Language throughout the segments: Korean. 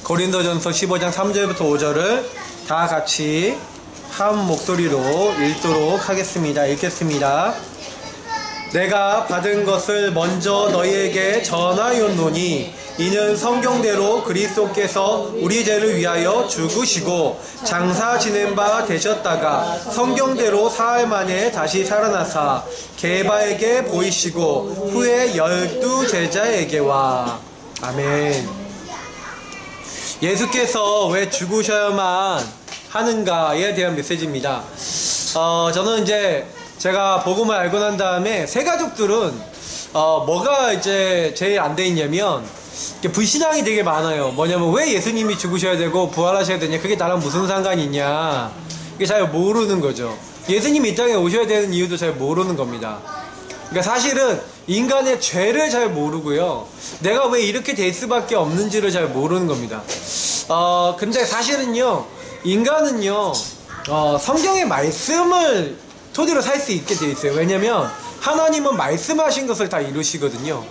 고린도전서 15장 3절부터 5절을 다 같이 한 목소리로 읽도록 하겠습니다. 읽겠습니다. 내가 받은 것을 먼저 너희에게 전하였노니 이는 성경대로 그리스도께서 우리 죄를 위하여 죽으시고 장사 지낸 바 되셨다가 성경대로 사흘 만에 다시 살아나사 게바에게 보이시고 후에 12 제자에게와. 아멘. 예수께서 왜 죽으셔야만 하는가에 대한 메시지입니다. 저는 이제 제가 복음을 알고 난 다음에 새 가족들은 뭐가 이제 제일 안 돼 있냐면 불신앙이 되게 많아요. 뭐냐면 왜 예수님이 죽으셔야 되고 부활하셔야 되냐, 그게 나랑 무슨 상관이 있냐, 이게 잘 모르는 거죠. 예수님이 이 땅에 오셔야 되는 이유도 잘 모르는 겁니다. 그러니까 사실은 인간의 죄를 잘 모르고요, 내가 왜 이렇게 될 수밖에 없는지를 잘 모르는 겁니다. 근데 사실은요, 인간은요 성경의 말씀을 토대로 살 수 있게 돼 있어요. 왜냐면 하나님은 말씀하신 것을 다 이루시거든요.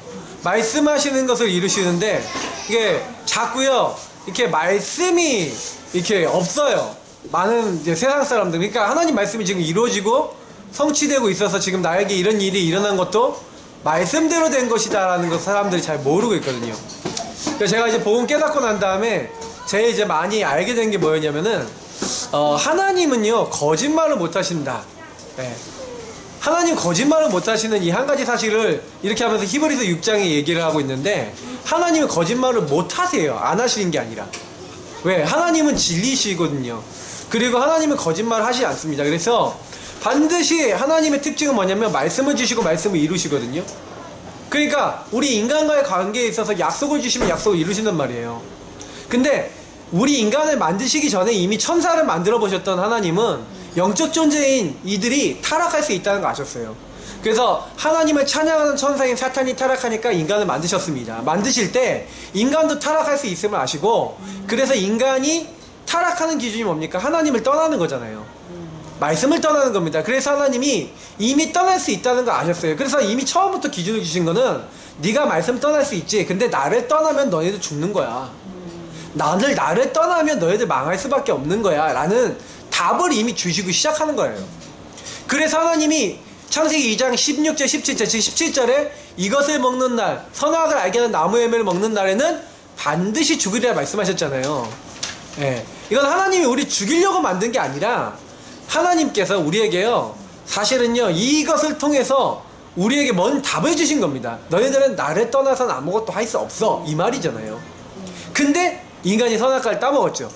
말씀하시는 것을 이루시는데 이게 자꾸요 이렇게 말씀이 이렇게 없어요. 많은 이제 세상 사람들. 그러니까 하나님 말씀이 지금 이루어지고 성취되고 있어서 지금 나에게 이런 일이 일어난 것도 말씀대로 된 것이다라는 걸 사람들이 잘 모르고 있거든요. 그래서 제가 이제 복음 깨닫고 난 다음에 제일 이제 많이 알게 된 게 뭐였냐면은 하나님은요 거짓말을 못 하신다. 네. 하나님 거짓말을 못 하시는 이 한 가지 사실을 이렇게 하면서 히브리서 6장에 얘기를 하고 있는데, 하나님은 거짓말을 못 하세요. 안 하시는 게 아니라. 왜? 하나님은 진리시거든요. 그리고 하나님은 거짓말 하시지 않습니다. 그래서 반드시 하나님의 특징은 뭐냐면 말씀을 주시고 말씀을 이루시거든요. 그러니까 우리 인간과의 관계에 있어서 약속을 주시면 약속을 이루신단 말이에요. 근데 우리 인간을 만드시기 전에 이미 천사를 만들어 보셨던 하나님은 영적 존재인 이들이 타락할 수 있다는 거 아셨어요. 그래서 하나님을 찬양하는 천사인 사탄이 타락하니까 인간을 만드셨습니다. 만드실 때 인간도 타락할 수 있음을 아시고, 그래서 인간이 타락하는 기준이 뭡니까? 하나님을 떠나는 거잖아요. 말씀을 떠나는 겁니다. 그래서 하나님이 이미 떠날 수 있다는 거 아셨어요. 그래서 이미 처음부터 기준을 주신 거는 네가 말씀 떠날 수 있지, 근데 나를 떠나면 너희들 죽는 거야. 나를 떠나면 너희들 망할 수밖에 없는 거야 라는 답을 이미 주시고 시작하는 거예요. 그래서 하나님이 창세기 2장 16절 17절 즉 17절에 이것을 먹는 날, 선악을 알게 하는 나무 열매를 먹는 날에는 반드시 죽으리라 말씀하셨잖아요. 예. 이건 하나님이 우리 죽이려고 만든 게 아니라 하나님께서 우리에게요 사실은요 이것을 통해서 우리에게 먼 답을 주신 겁니다. 너희들은 나를 떠나서는 아무것도 할 수 없어, 이 말이잖아요. 근데 인간이 선악과를 따먹었죠.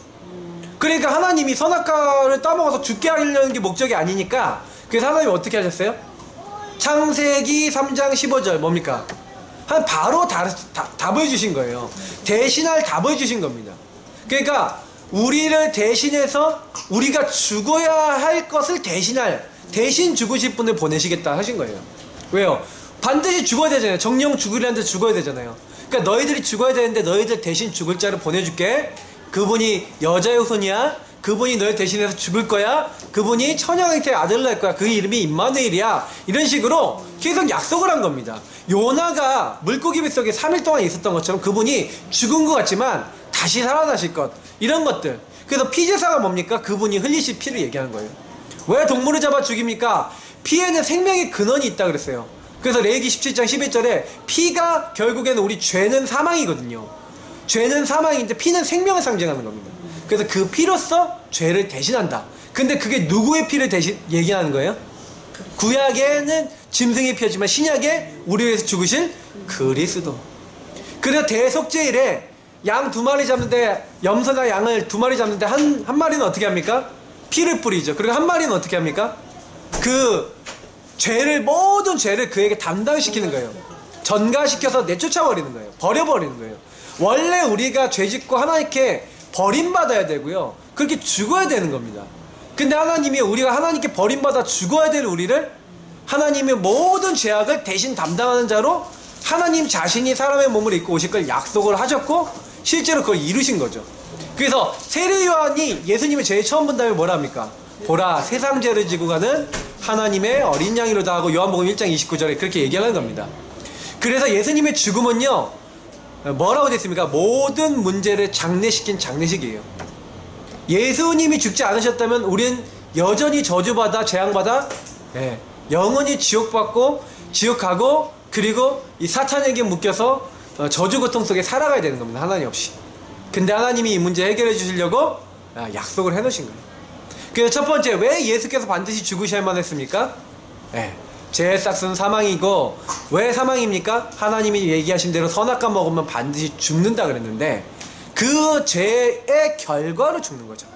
그러니까 하나님이 선악과를 따먹어서 죽게 하려는 게 목적이 아니니까, 그래서 하나님이 어떻게 하셨어요? 창세기 3장 15절 뭡니까? 바로 답을 주신 거예요. 대신할 답을 주신 겁니다. 그러니까 우리를 대신해서 우리가 죽어야 할 것을 대신 죽으실 분을 보내시겠다 하신 거예요. 왜요? 반드시 죽어야 되잖아요. 정령 죽으려는 데 죽어야 되잖아요. 그러니까 너희들이 죽어야 되는데 너희들 대신 죽을 자를 보내줄게. 그분이 여자의 후손이야. 그분이 너희 대신해서 죽을 거야. 그분이 처녀한테 아들을 낳을 거야. 그 이름이 임마누엘이야. 이런 식으로 계속 약속을 한 겁니다. 요나가 물고기 뱃속에 3일 동안 있었던 것처럼 그분이 죽은 것 같지만 다시 살아나실 것, 이런 것들. 그래서 피제사가 뭡니까? 그분이 흘리실 피를 얘기하는 거예요. 왜 동물을 잡아 죽입니까? 피에는 생명의 근원이 있다 그랬어요. 그래서 레위기 17장 11절에 피가 결국에는 우리 죄는 사망이거든요. 죄는 사망인데 피는 생명을 상징하는 겁니다. 그래서 그 피로써 죄를 대신한다. 근데 그게 누구의 피를 대신 얘기하는 거예요? 구약에는 짐승의 피였지만 신약에 우리 위해서 죽으신 그리스도. 그래서 대속죄일에 양 2마리 잡는데, 염소나 양을 2마리 잡는데 한 마리는 어떻게 합니까? 피를 뿌리죠. 그리고 한 마리는 어떻게 합니까? 그 모든 죄를 그에게 담당시키는 거예요. 전가시켜서 내쫓아버리는 거예요. 버려버리는 거예요. 원래 우리가 죄짓고 하나님께 버림받아야 되고요, 그렇게 죽어야 되는 겁니다. 근데 하나님이 우리가 하나님께 버림받아 죽어야 될 우리를 하나님의 모든 죄악을 대신 담당하는 자로 하나님 자신이 사람의 몸을 입고 오실 걸 약속을 하셨고 실제로 그걸 이루신 거죠. 그래서 세례 요한이 예수님을 제일 처음 본 다음에 뭐라 합니까? 보라, 세상 죄를 지고 가는 하나님의 어린 양이로다 하고 요한복음 1장 29절에 그렇게 얘기하는 겁니다. 그래서 예수님의 죽음은요 뭐라고 됐습니까? 모든 문제를 장례시킨 장례식이에요. 예수님이 죽지 않으셨다면 우린 여전히 저주받아 재앙받아 영원히 지옥받고 지옥 가고 그리고 이 사탄에게 묶여서 저주 고통 속에 살아가야 되는 겁니다. 하나님 없이. 근데 하나님이 이 문제 해결해 주시려고 약속을 해놓으신 거예요. 그래서 첫 번째, 왜 예수께서 반드시 죽으셔야만 했습니까? 죄의 싹은 사망이고, 왜 사망입니까? 하나님이 얘기하신 대로 선악과 먹으면 반드시 죽는다 그랬는데 그 죄의 결과로 죽는 거죠.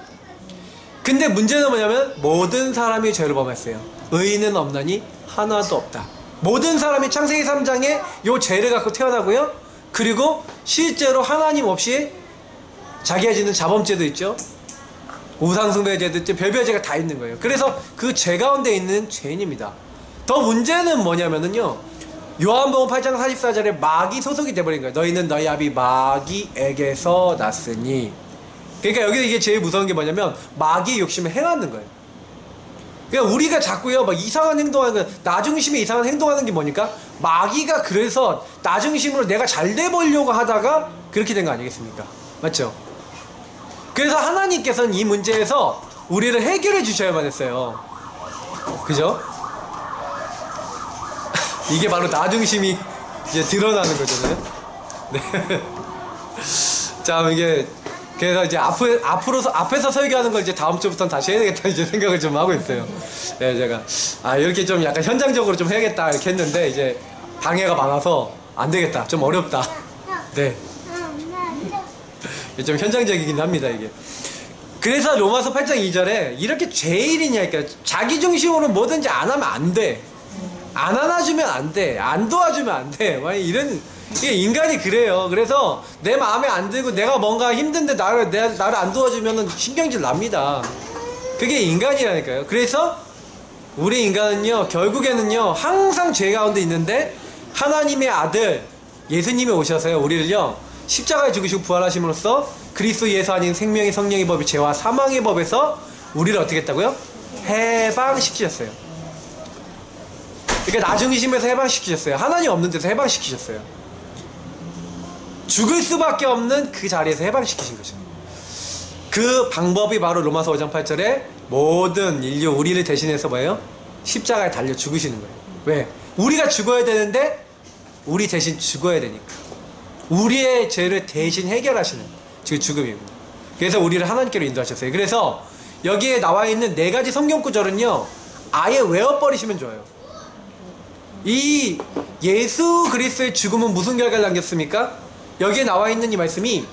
근데 문제는 뭐냐면 모든 사람이 죄를 범했어요. 의인은 없나니 하나도 없다. 모든 사람이 창세기 3장에 요 죄를 갖고 태어나고요. 그리고 실제로 하나님 없이 자기가 짓는 자범죄도 있죠. 우상숭배죄도 있죠. 별별 죄가 다 있는 거예요. 그래서 그 죄 가운데 있는 죄인입니다. 더 문제는 뭐냐면은요, 요한복음 8장 44절에 마귀 소속이 돼버린 거예요. 너희는 너희 아비 마귀에게서 났으니. 그러니까 여기서 이게 제일 무서운 게 뭐냐면 마귀의 욕심을 행하는 거예요. 그러니까 우리가 자꾸요 막 이상한 행동하는, 나중심에 이상한 행동하는 게 뭐니까? 마귀가 그래서 나중심으로 내가 잘 돼 보려고 하다가 그렇게 된 거 아니겠습니까? 맞죠? 그래서 하나님께서는 이 문제에서 우리를 해결해 주셔야만 했어요. 그죠? 이게 바로 나중심이 이제 드러나는 거잖아요. 네. 자, 이게 그래서 이제 앞에서 설교하는 걸 이제 다음 주부터는 다시 해야 되겠다 이제 생각을 좀 하고 있어요. 네, 제가 이렇게 좀 약간 현장적으로 좀 해야겠다 이렇게 했는데 이제 방해가 많아서 안 되겠다, 좀 어렵다. 네. 좀 현장적이긴 합니다 이게. 그래서 로마서 8장 2절에 이렇게 죄인이냐니까, 자기 중심으로 뭐든지 안 하면 안 돼. 안 안아주면 안 돼. 안 도와주면 안 돼. 이런, 이게 인간이 그래요. 그래서 내 마음에 안 들고 내가 뭔가 힘든데 나를 안 도와주면 신경질 납니다. 그게 인간이라니까요. 그래서 우리 인간은요, 결국에는요, 항상 죄 가운데 있는데 하나님의 아들 예수님이 오셔서요, 우리를요, 십자가에 죽으시고 부활하심으로써 그리스도 예수 아닌 생명의 성령의 법이 죄와 사망의 법에서 우리를 어떻게 했다고요? 해방시키셨어요. 그러니까 나중이심에서 해방시키셨어요. 하나님 없는 데서 해방시키셨어요. 죽을 수밖에 없는 그 자리에서 해방시키신 거죠. 그 방법이 바로 로마서 5장 8절에 모든 인류 우리를 대신해서 뭐예요? 십자가에 달려 죽으시는 거예요. 왜? 우리가 죽어야 되는데 우리 대신 죽어야 되니까. 우리의 죄를 대신 해결하시는 그 죽음입니다. 그래서 우리를 하나님께로 인도하셨어요. 그래서 여기에 나와 있는 4가지 성경 구절은요, 아예 외워버리시면 좋아요. 이 예수 그리스도의 죽음은 무슨 결과를 남겼습니까? 여기에 나와 있는 이 말씀이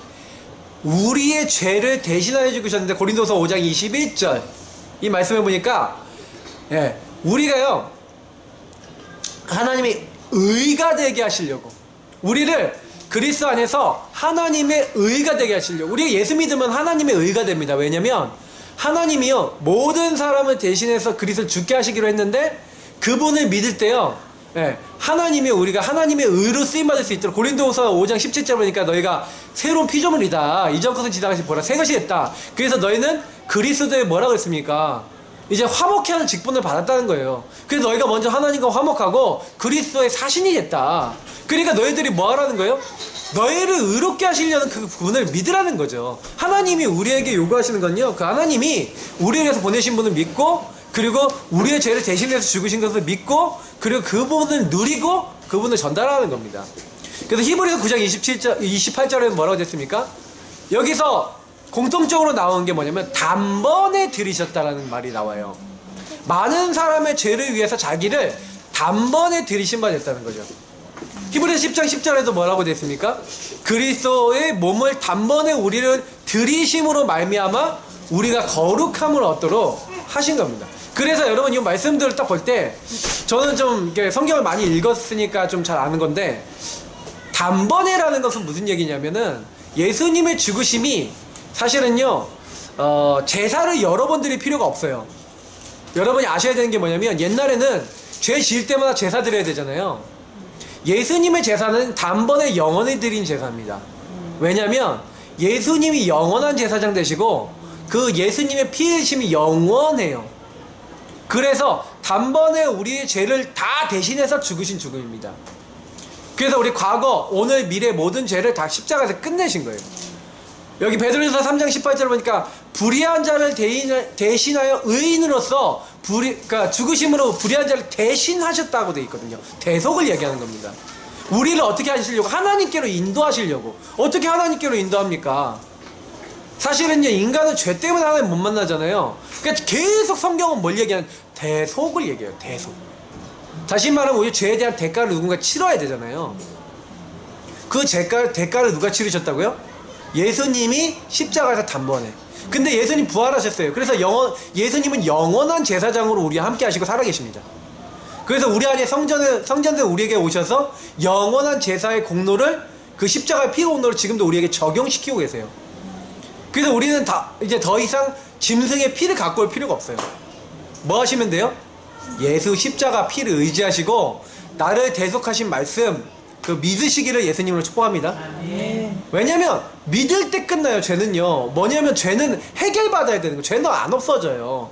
우리의 죄를 대신하여 죽으셨는데, 고린도서 5장 21절 이 말씀을 보니까 우리가요, 하나님의 의가 되게 하시려고, 우리를 그리스도 안에서 하나님의 의가 되게 하시려고. 우리가 예수 믿으면 하나님의 의가 됩니다. 왜냐면 하나님이요, 모든 사람을 대신해서 그리스도를 죽게 하시기로 했는데, 그분을 믿을 때요, 하나님이, 우리가 하나님의 의로 쓰임받을 수 있도록, 고린도서 5장 17절 보니까 너희가 새로운 피조물이다, 이전 것은 지나가시 보라 새 것이 됐다. 그래서 너희는 그리스도에 뭐라고 했습니까? 이제 화목케 하는 직분을 받았다는 거예요. 그래서 너희가 먼저 하나님과 화목하고 그리스도의 사신이 됐다. 그러니까 너희들이 뭐 하라는 거예요? 너희를 의롭게 하시려는 그 분을 믿으라는 거죠. 하나님이 우리에게 요구하시는 건요, 그 하나님이 우리를 위해서 보내신 분을 믿고, 그리고 우리의 죄를 대신해서 죽으신 것을 믿고, 그리고 그분을 누리고 그분을 전달하는 겁니다. 그래서 히브리서 9장 28절에는 뭐라고 됐습니까? 여기서 공통적으로 나오는 게 뭐냐면 단번에 들이셨다라는 말이 나와요. 많은 사람의 죄를 위해서 자기를 단번에 들이신 바 됐다는 거죠. 히브리서 10장 10절에도 뭐라고 됐습니까? 그리스도의 몸을 단번에 우리를 들이심으로 말미암아 우리가 거룩함을 얻도록 하신 겁니다. 그래서 여러분 이 말씀들을 딱 볼 때 저는 좀 이렇게 성경을 많이 읽었으니까 좀 잘 아는 건데, 단번에라는 것은 무슨 얘기냐면은 예수님의 죽으심이 사실은요, 제사를 여러 번 드릴 필요가 없어요. 여러분이 아셔야 되는 게 뭐냐면, 옛날에는 죄 지을 때마다 제사 드려야 되잖아요. 예수님의 제사는 단번에 영원히 드린 제사입니다. 왜냐면 예수님이 영원한 제사장 되시고 그 예수님의 피의 힘이 영원해요. 그래서 단번에 우리의 죄를 다 대신해서 죽으신 죽음입니다. 그래서 우리 과거, 오늘, 미래 모든 죄를 다 십자가에서 끝내신 거예요. 여기 베드로전서 3장 18절 보니까 불의한 자를 대신하여 의인으로서 그러니까 죽으심으로 불의한 자를 대신하셨다고 되어 있거든요. 대속을 얘기하는 겁니다. 우리를 어떻게 하시려고? 하나님께로 인도하시려고. 어떻게 하나님께로 인도합니까? 사실은요, 인간은 죄 때문에 하나님 못 만나잖아요. 그러니까 계속 성경은 뭘 얘기하는? 대속을 얘기해요. 대속. 다시 말하면 우리 죄에 대한 대가를 누군가 치러야 되잖아요. 그 대가를 누가 치르셨다고요? 예수님이 십자가에서 단번에. 근데 예수님 부활하셨어요. 그래서 예수님은 영원한 제사장으로 우리와 함께 하시고 살아계십니다. 그래서 우리 안에 성전에 우리에게 오셔서 영원한 제사의 공로를, 그 십자가의 피 공로를 지금도 우리에게 적용시키고 계세요. 그래서 우리는 이제 더 이상 짐승의 피를 갖고 올 필요가 없어요. 뭐 하시면 돼요? 예수 십자가 피를 의지하시고 나를 대속하신 말씀 믿으시기를 예수님으로 축복합니다. 왜냐면 믿을 때 끝나요. 죄는요, 뭐냐면 죄는 해결받아야 되는 거예요. 죄는 안 없어져요.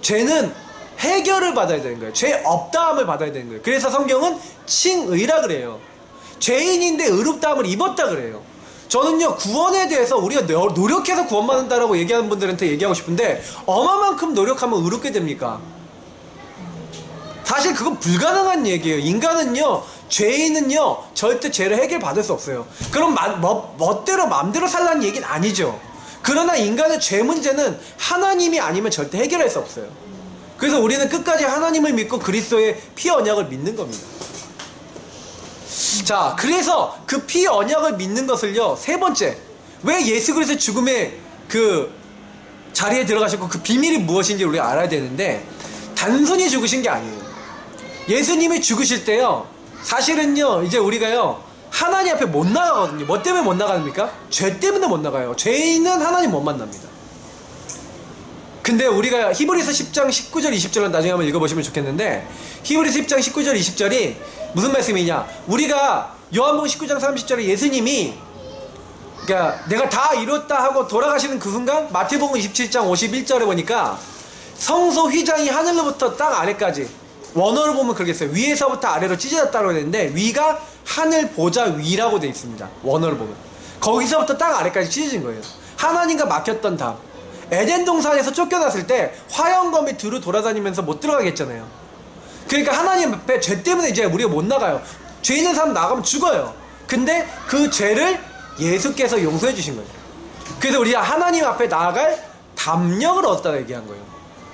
죄는 해결을 받아야 되는 거예요. 죄 없다함을 받아야 되는 거예요. 그래서 성경은 칭의라 그래요. 죄인인데 의롭다함을 입었다 그래요. 저는요, 구원에 대해서 우리가 노력해서 구원받는다라고 얘기하는 분들한테 얘기하고 싶은데, 얼마만큼 노력하면 의롭게 됩니까? 사실 그건 불가능한 얘기예요. 인간은요, 죄인은요, 절대 죄를 해결받을 수 없어요. 그럼 멋대로 맘대로 살라는 얘기는 아니죠. 그러나 인간의 죄 문제는 하나님이 아니면 절대 해결할 수 없어요. 그래서 우리는 끝까지 하나님을 믿고 그리스도의 피 언약을 믿는 겁니다. 자, 그래서 그 피 언약을 믿는 것을요, 세 번째, 왜 예수 그리스도의 죽음의 그 자리에 들어가셨고 그 비밀이 무엇인지 우리가 알아야 되는데, 단순히 죽으신 게 아니에요. 예수님이 죽으실 때요, 사실은요, 이제 우리가요, 하나님 앞에 못 나가거든요. 뭐 때문에 못 나갑니까? 죄 때문에 못 나가요. 죄인은 하나님 못 만납니다. 근데 우리가 히브리서 10장 19절 20절은 나중에 한번 읽어보시면 좋겠는데, 히브리서 10장 19절 20절이 무슨 말씀이냐, 우리가 요한복음 19장 30절에 예수님이 그러니까 내가 다 이뤘다 하고 돌아가시는 그 순간, 마태복음 27장 51절에 보니까 성소 휘장이 하늘로부터 땅 아래까지, 원어로 보면 그렇게 써요. 위에서부터 아래로 찢어졌다고 되는데 위가 하늘 보좌 위라고 되어 있습니다. 원어를 보면 거기서부터 땅 아래까지 찢어진 거예요. 하나님과 막혔던 다음, 에덴 동산에서 쫓겨났을 때 화영검이 두루 돌아다니면서 못 들어가겠잖아요. 그러니까 하나님 앞에 죄 때문에 이제 우리가 못 나가요. 죄 있는 사람 나가면 죽어요. 근데 그 죄를 예수께서 용서해 주신 거예요. 그래서 우리가 하나님 앞에 나아갈 담력을 얻었다고 얘기한 거예요.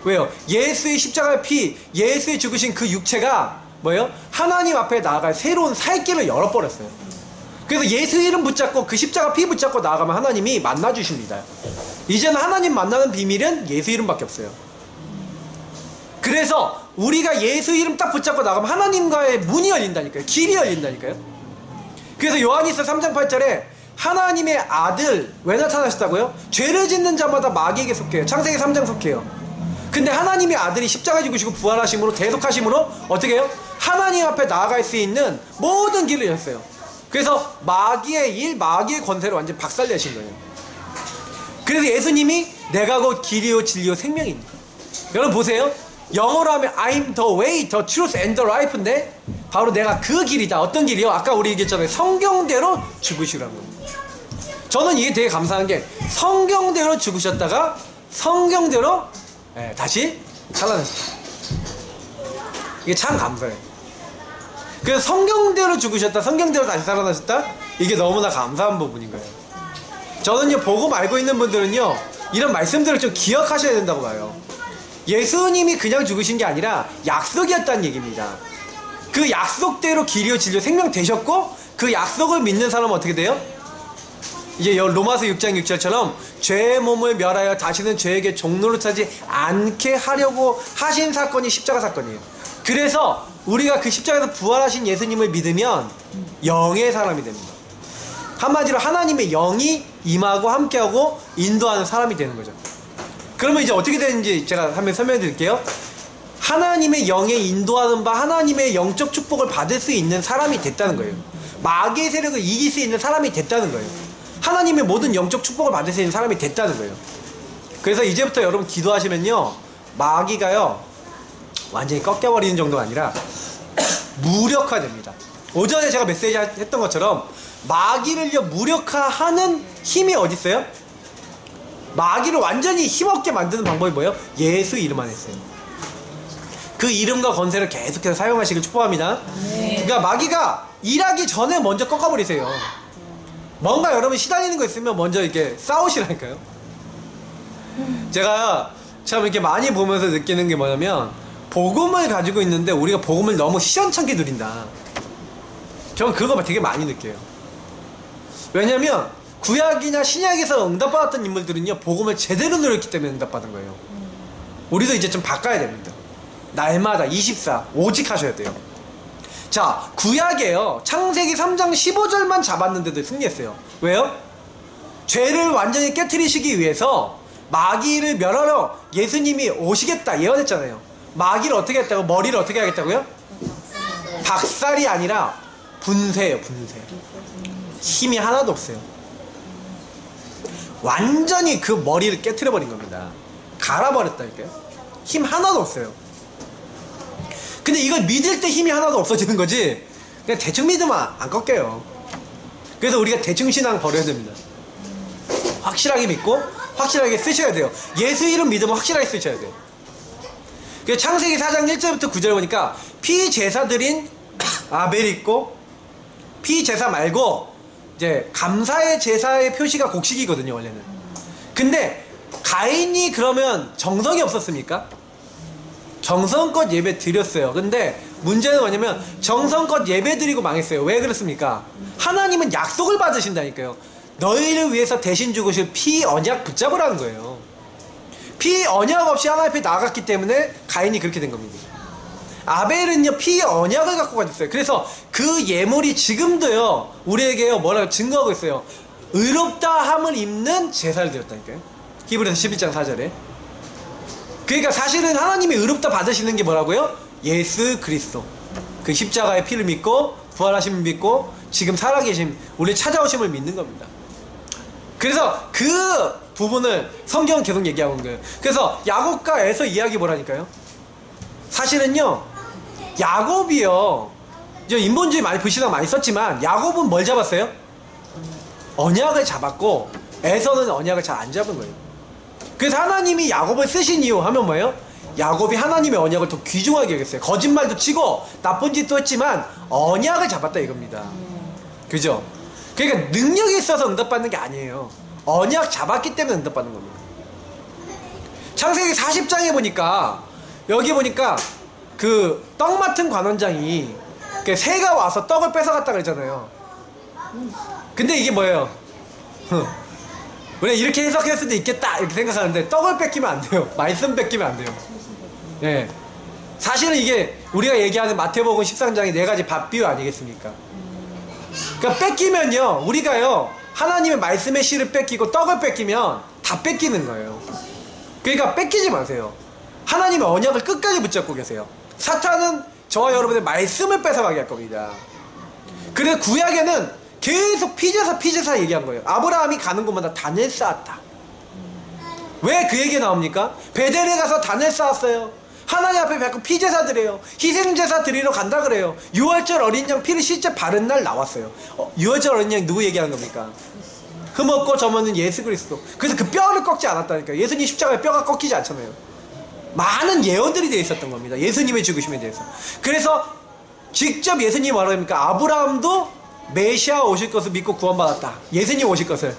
왜요? 예수의 십자가의 피, 예수의 죽으신 그 육체가 뭐예요? 하나님 앞에 나아갈 새로운 살 길을 열어버렸어요. 그래서 예수 이름 붙잡고 그 십자가 피 붙잡고 나아가면 하나님이 만나주십니다. 이제는 하나님 만나는 비밀은 예수 이름밖에 없어요. 그래서 우리가 예수 이름 딱 붙잡고 나가면 하나님과의 문이 열린다니까요. 길이 열린다니까요. 그래서 요한일서 3장 8절에 하나님의 아들 왜 나타나셨다고요? 죄를 짓는 자마다 마귀에게 속해요. 창세기 3장 속해요. 근데 하나님의 아들이 십자가 죽으시고 부활하심으로 대속하심으로 어떻게 해요? 하나님 앞에 나아갈 수 있는 모든 길을 열었어요. 그래서 마귀의 일, 마귀의 권세를 완전히 박살내신 거예요. 그래서 예수님이 내가 곧 길이요 진리요 생명입니다. 여러분 보세요. 영어로 하면 I'm the way, the truth and the life인데 바로 내가 그 길이다. 어떤 길이요? 아까 우리 얘기했잖아요. 성경대로 죽으시라는 겁니다. 저는 이게 되게 감사한 게, 성경대로 죽으셨다가 성경대로 다시 살아나셨다. 이게 참 감사해요. 그래서 성경대로 죽으셨다, 성경대로 다시 살아나셨다, 이게 너무나 감사한 부분인 거예요. 저는요, 복음 알고 있는 분들은요, 이런 말씀들을 좀 기억하셔야 된다고 봐요. 예수님이 그냥 죽으신 게 아니라 약속이었다는 얘기입니다. 그 약속대로 길이요 진리요 생명 되셨고, 그 약속을 믿는 사람은 어떻게 돼요? 이제 로마서 6장 6절처럼 죄의 몸을 멸하여 다시는 죄에게 종로를 차지 않게 하려고 하신 사건이 십자가 사건이에요. 그래서 우리가 그 십자가에서 부활하신 예수님을 믿으면 영의 사람이 됩니다. 한마디로 하나님의 영이 임하고 함께하고 인도하는 사람이 되는 거죠. 그러면 이제 어떻게 되는지 제가 한번 설명해 드릴게요. 하나님의 영에 인도하는 바 하나님의 영적 축복을 받을 수 있는 사람이 됐다는 거예요. 마귀의 세력을 이길 수 있는 사람이 됐다는 거예요. 하나님의 모든 영적 축복을 받을 수 있는 사람이 됐다는 거예요. 그래서 이제부터 여러분 기도하시면요, 마귀가요 완전히 꺾여버리는 정도가 아니라 무력화됩니다. 오전에 제가 메시지 했던 것처럼 마귀를요 무력화하는 힘이 어디 있어요? 마귀를 완전히 힘없게 만드는 방법이 뭐예요? 예수 이름 안에 있어요. 그 이름과 권세를 계속해서 사용하시길 축복합니다. 그러니까 마귀가 일하기 전에 먼저 꺾어버리세요. 뭔가 여러분 시달리는 거 있으면 먼저 이렇게 싸우시라니까요. 제가 참 이렇게 많이 보면서 느끼는 게 뭐냐면, 복음을 가지고 있는데 우리가 복음을 너무 시원찮게 누린다. 저는 그거 되게 많이 느껴요. 왜냐면 구약이나 신약에서 응답받았던 인물들은요 복음을 제대로 누렸기 때문에 응답받은 거예요. 우리도 이제 좀 바꿔야 됩니다. 날마다 24 오직 하셔야 돼요. 자, 구약에요 창세기 3장 15절만 잡았는데도 승리했어요. 왜요? 죄를 완전히 깨트리시기 위해서 마귀를 멸하러 예수님이 오시겠다 예언했잖아요. 마귀를 어떻게 했다고? 머리를 어떻게 하겠다고요? 박살이 아니라 분쇄예요. 분쇄. 힘이 하나도 없어요. 완전히 그 머리를 깨트려 버린 겁니다. 갈아버렸다니까요. 힘 하나도 없어요. 근데 이걸 믿을 때 힘이 하나도 없어지는 거지, 그냥 대충 믿으면 안 꺾여요. 그래서 우리가 대충 신앙 버려야 됩니다. 확실하게 믿고 확실하게 쓰셔야 돼요. 예수 이름 믿으면 확실하게 쓰셔야 돼요. 그래서 창세기 4장 1절부터 9절 보니까 피제사 드린 아벨이 있고, 피제사 말고 이제 감사의 제사의 표시가 곡식이거든요 원래는. 근데 가인이 그러면 정성이 없었습니까? 정성껏 예배 드렸어요. 근데 문제는 뭐냐면 정성껏 예배 드리고 망했어요. 왜 그렇습니까? 하나님은 약속을 받으신다니까요. 너희를 위해서 대신 죽으실 피 언약 붙잡으라는 거예요. 피 언약 없이 하나님 앞에 나갔기 때문에 가인이 그렇게 된 겁니다. 아벨은요 피 언약을 갖고 가졌어요. 그래서 그 예물이 지금도요 우리에게요 뭐라고 증거하고 있어요. 의롭다 함을 입는 제사를 드렸다니까요. 히브리서 11장 4절에. 그러니까 사실은 하나님이 의롭다 받으시는 게 뭐라고요? 예수 그리스도, 그 십자가의 피를 믿고 부활하심을 믿고 지금 살아계심, 우리 찾아오심을 믿는 겁니다. 그래서 그 부분을 성경은 계속 얘기하고 있는 거예요. 그래서 야곱과 에서 이야기 뭐라니까요? 사실은요 야곱이요 이제 인본주의 많이 불신앙 많이 썼지만 야곱은 뭘 잡았어요? 언약을 잡았고 에서는 언약을 잘 안 잡은 거예요. 그래서 하나님이 야곱을 쓰신 이유 하면 뭐예요? 야곱이 하나님의 언약을 더 귀중하게 여겼어요. 거짓말도 치고 나쁜 짓도 했지만 언약을 잡았다 이겁니다. 그죠? 그러니까 능력이 있어서 응답받는 게 아니에요. 언약 잡았기 때문에 응답받는 겁니다. 창세기 40장에 보니까 여기 보니까 그 떡 맡은 관원장이 새가 와서 떡을 뺏어갔다 그랬잖아요. 근데 이게 뭐예요? 우리가 이렇게 해석할 수도 있겠다 이렇게 생각하는데 떡을 뺏기면 안 돼요. 말씀 뺏기면 안 돼요. 예. 사실은 이게 우리가 얘기하는 마태복음 13장의 4가지 밥 비유 아니겠습니까? 그러니까 뺏기면요 우리가요 하나님의 말씀의 씨를 뺏기고 떡을 뺏기면 다 뺏기는 거예요. 그러니까 뺏기지 마세요. 하나님의 언약을 끝까지 붙잡고 계세요. 사탄은 저와 여러분의 말씀을 뺏어가게 할 겁니다. 그래서 구약에는 계속 피제사 얘기한 거예요. 아브라함이 가는 곳마다 단을 쌓았다. 왜 그 얘기가 나옵니까? 베델에 가서 단을 쌓았어요. 하나님 앞에 자꾸 피제사 드려요. 희생제사 드리러 간다 그래요. 6월절 어린 양 피를 실제 바른 날 나왔어요. 6월절 어린 양 누구 얘기하는 겁니까? 흠없고 점없는 예수 그리스도. 그래서 그 뼈를 꺾지 않았다니까요. 예수님 십자가에 뼈가 꺾이지 않잖아요. 많은 예언들이 되어 있었던 겁니다. 예수님의 죽으심에 대해서. 그래서 직접 예수님이 뭐라고 합니까? 아브라함도 메시아 오실 것을 믿고 구원받았다. 예수님 오실 것을.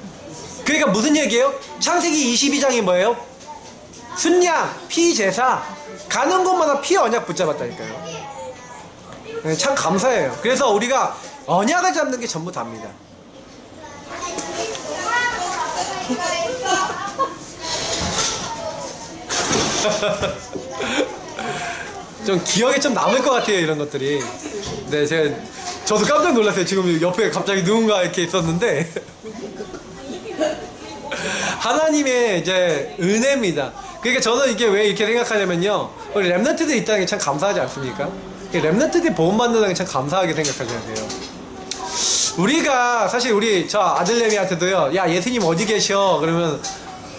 그러니까 무슨 얘기예요? 창세기 22장이 뭐예요? 순양, 피제사, 가는 곳마다 피 언약 붙잡았다니까요. 네, 참 감사해요. 그래서 우리가 언약을 잡는 게 전부 답니다. 좀 기억에 좀 남을 것 같아요 이런 것들이. 네, 저도 깜짝 놀랐어요. 지금 옆에 갑자기 누군가 이렇게 있었는데 하나님의 이제 은혜입니다. 그러니까 저는 이게 왜 이렇게 생각하냐면요, 우리 렘넌트들 있다는 게 참 감사하지 않습니까? 렘넌트들이 보험 받는다는 게 참 감사하게 생각하셔야 돼요. 우리가 사실 우리 저 아들내미한테도요, 야 예수님 어디 계셔? 그러면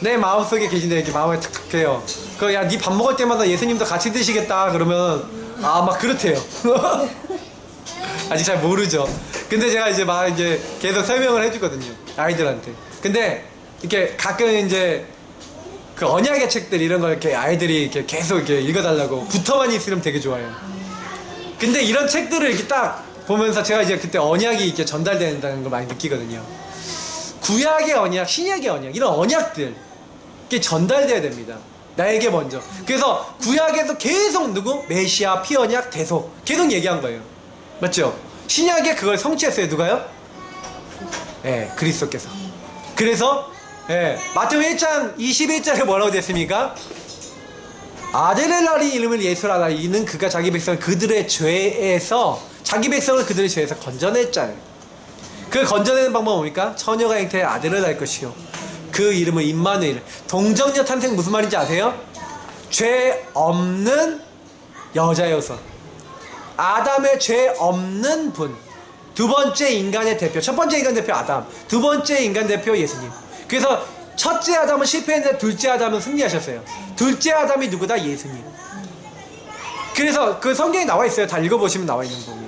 내 마음속에 계신데 이렇게 마음에 탁탁해요. 그 야 니 밥 먹을 때마다 예수님도 같이 드시겠다 그러면 아 막 그렇대요. 아직 잘 모르죠. 근데 제가 이제 막 이제 계속 설명을 해주거든요, 아이들한테. 근데 이렇게 가끔 이제 그 언약의 책들 이런 걸 이렇게 아이들이 이렇게 계속 이렇게 읽어달라고 붙어만 있으면 되게 좋아요. 근데 이런 책들을 이렇게 딱 보면서 제가 이제 그때 언약이 이렇게 전달된다는 걸 많이 느끼거든요. 구약의 언약, 신약의 언약, 이런 언약들 이게 전달돼야 됩니다. 나에게 먼저. 그래서 구약에서 계속 누구? 메시아, 피언약, 대속 계속 얘기한 거예요. 맞죠? 신약에 그걸 성취했어요. 누가요? 예, 그리스도께서. 그래서 예, 마태복음 1장 21절에 뭐라고 됐습니까? 아들의 날이 이름을 예수라 하라. 이는 그가 자기 백성을 그들의 죄에서, 자기 백성을 그들의 죄에서 건져냈잖아요. 그 건져내는 방법은 뭡니까? 처녀가 잉태의 아들을 낳을 것이요 그 이름은 임마누엘. 동정녀 탄생 무슨 말인지 아세요? 죄 없는 여자여서 아담의 죄 없는 분. 두 번째 인간의 대표, 첫 번째 인간 대표 아담, 두 번째 인간 대표 예수님. 그래서 첫째 아담은 실패했는데 둘째 아담은 승리하셨어요. 둘째 아담이 누구다? 예수님. 그래서 그 성경에 나와 있어요. 다 읽어보시면 나와 있는 부분이.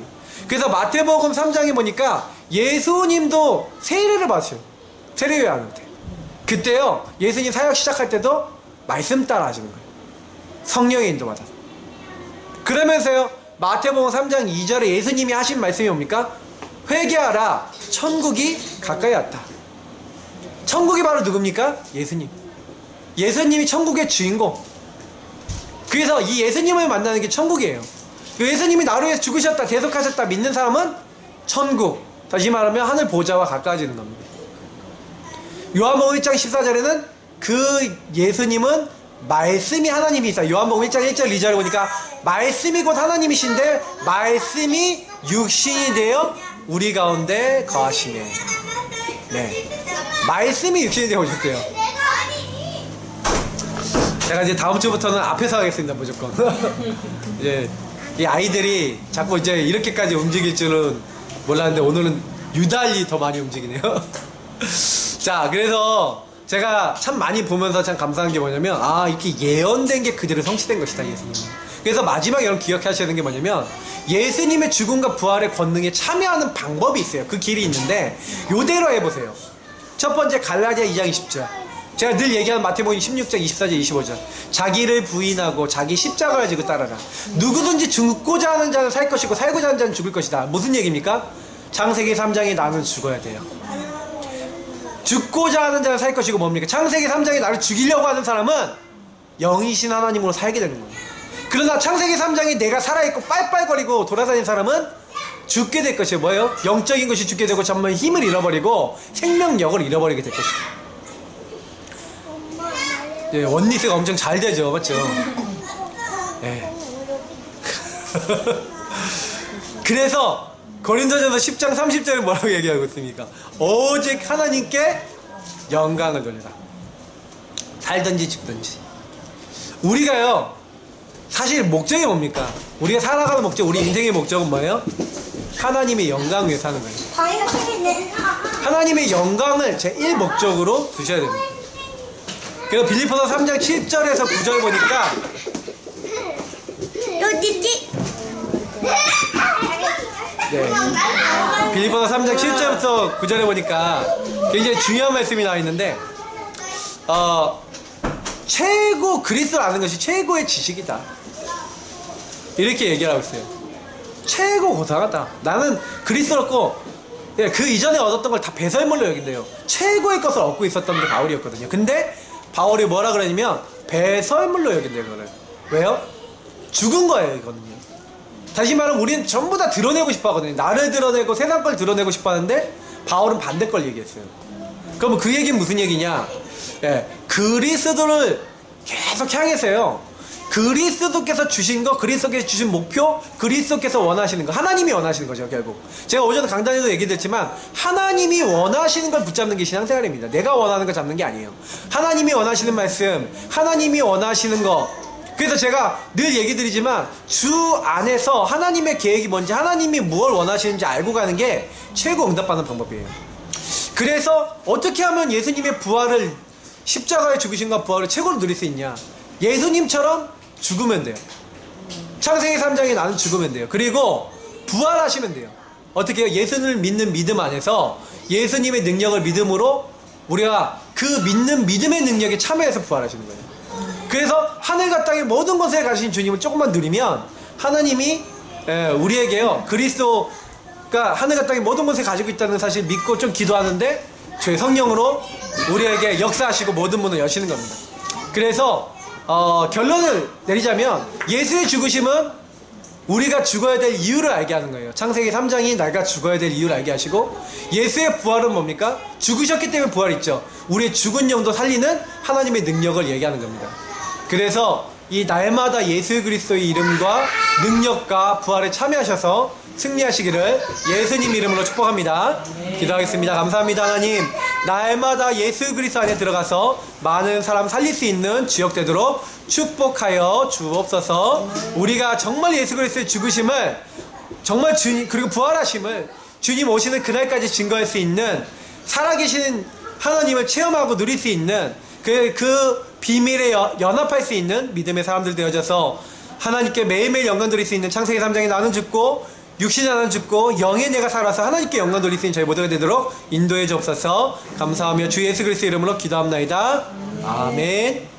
그래서 마태복음 3장에 보니까 예수님도 세례를 받으셔요. 세례요한한테. 그때요, 예수님 사역 시작할 때도 말씀 따라 하시는 거예요. 성령의 인도받아서. 그러면서요, 마태복음 3장 2절에 예수님이 하신 말씀이 뭡니까? 회개하라, 천국이 가까이 왔다. 천국이 바로 누굽니까? 예수님. 예수님이 천국의 주인공. 그래서 이 예수님을 만나는 게 천국이에요. 예수님이 나를 위해서 죽으셨다, 대속하셨다 믿는 사람은 천국, 다시 말하면 하늘 보좌와 가까워지는 겁니다. 요한복음 1장 14절에는 그 예수님은 말씀이 하나님이시다. 요한복음 1장 1절 2절을 보니까 말씀이 곧 하나님이신데 말씀이 육신이 되어 우리 가운데 거하시네. 네, 말씀이 육신이 되어 오셨대요. 제가 이제 다음 주부터는 앞에서 하겠습니다. 무조건. 이제 이 아이들이 자꾸 이제 이렇게까지 움직일 줄은 몰랐는데 오늘은 유달리 더 많이 움직이네요. 자, 그래서 제가 참 많이 보면서 참 감사한 게 뭐냐면, 아, 이렇게 예언된 게 그대로 성취된 것이다, 예수님. 그래서 마지막에 여러분 기억하셔야 되는 게 뭐냐면, 예수님의 죽음과 부활의 권능에 참여하는 방법이 있어요. 그 길이 있는데 요대로 해보세요. 첫 번째, 갈라디아 2장 20절. 제가 늘 얘기하는 마태복음 16장 24절 25절. 자기를 부인하고 자기 십자가를 지고 따라라. 누구든지 죽고자 하는 자는 살 것이고 살고자 하는 자는 죽을 것이다. 무슨 얘기입니까? 창세기 3장에 나는 죽어야 돼요. 죽고자 하는 자는 살 것이고 뭡니까? 창세기 3장에 나를 죽이려고 하는 사람은 영이신 하나님으로 살게 되는 거예요. 그러나 창세기 3장에 내가 살아있고 빨빨거리고 돌아다니는 사람은 죽게 될 것이에요. 뭐예요? 영적인 것이 죽게 되고 전부 힘을 잃어버리고 생명력을 잃어버리게 될 것이다. 예, 원리스가 엄청 잘 되죠. 맞죠? 예. 그래서 고린도전서 10장 30절에 뭐라고 얘기하고 있습니까? 오직 하나님께 영광을 돌려라. 살든지 죽든지. 우리가요, 사실 목적이 뭡니까? 우리가 살아가는 목적, 우리 인생의 목적은 뭐예요? 하나님의 영광 위해 사는 거예요. 하나님의 영광을 제1 목적으로 두셔야 됩니다. 그래서 빌립보서 3장 7절에서 9절 보니까 네, 빌립보서 3장 7절부터 9절에 보니까 굉장히 중요한 말씀이 나와 있는데, 최고 그리스도를 아는 것이 최고의 지식이다, 이렇게 얘기를 하고 있어요. 최고 고상하다. 나는 그리스도를 얻고 그 이전에 얻었던 걸 다 배설물로 여긴대요. 최고의 것을 얻고 있었던 게 바울이었거든요. 근데 바울이 뭐라 그러냐면 배설물로 여긴대요. 그거를. 왜요? 죽은 거예요, 이거는요. 다시 말하면 우리는 전부 다 드러내고 싶어 하거든요. 나를 드러내고 세상 걸 드러내고 싶어 하는데 바울은 반대 걸 얘기했어요. 그럼 그 얘기는 무슨 얘기냐? 예, 그리스도를 계속 향해서요, 그리스도께서 주신 거, 그리스도께서 주신 목표, 그리스도께서 원하시는 거, 하나님이 원하시는 거죠, 결국. 제가 오전에 강단에도 얘기했지만 하나님이 원하시는 걸 붙잡는 게 신앙생활입니다. 내가 원하는 거 잡는 게 아니에요. 하나님이 원하시는 말씀, 하나님이 원하시는 거. 그래서 제가 늘 얘기 드리지만 주 안에서 하나님의 계획이 뭔지, 하나님이 무엇을 원하시는지 알고 가는 게 최고 응답받는 방법이에요. 그래서 어떻게 하면 예수님의 부활을, 십자가의 죽으심과 부활을 최고로 누릴 수 있냐? 예수님처럼 죽으면 돼요. 창세기 3장에 나는 죽으면 돼요. 그리고 부활하시면 돼요. 어떻게 해요? 예수를 믿는 믿음 안에서 예수님의 능력을 믿음으로 우리가 그 믿는 믿음의 능력에 참여해서 부활하시는 거예요. 그래서 하늘과 땅의 모든 것에 가신 주님을 조금만 누리면 하나님이 우리에게요 그리스도가 하늘과 땅의 모든 것에 가지고 있다는 사실 믿고 좀 기도하는데 죄 성령으로 우리에게 역사하시고 모든 문을 여시는 겁니다. 그래서 결론을 내리자면 예수의 죽으심은 우리가 죽어야 될 이유를 알게 하는 거예요. 창세기 3장이 내가 죽어야 될 이유를 알게 하시고, 예수의 부활은 뭡니까? 죽으셨기 때문에 부활있죠. 우리의 죽은 영도 살리는 하나님의 능력을 얘기하는 겁니다. 그래서 이 날마다 예수 그리스도의 이름과 능력과 부활에 참여하셔서 승리하시기를 예수님 이름으로 축복합니다. 기도하겠습니다. 감사합니다. 하나님, 날마다 예수 그리스도 안에 들어가서 많은 사람 살릴 수 있는 주역 되도록 축복하여 주옵소서. 우리가 정말 예수 그리스도의 죽으심을, 정말 주님 그리고 부활하심을 주님 오시는 그날까지 증거할 수 있는, 살아계신 하나님을 체험하고 누릴 수 있는 그 비밀에 연합할 수 있는 믿음의 사람들 되어져서 하나님께 매일매일 영광 드릴 수 있는, 창세기 3장에 나는 죽고 육신이 나는 죽고 영의 내가 살아서 하나님께 영광 돌릴 수 있는 저희 모두가 되도록 인도해 주옵소서. 감사하며 주 예수 그리스도 이름으로 기도합나이다. 아멘.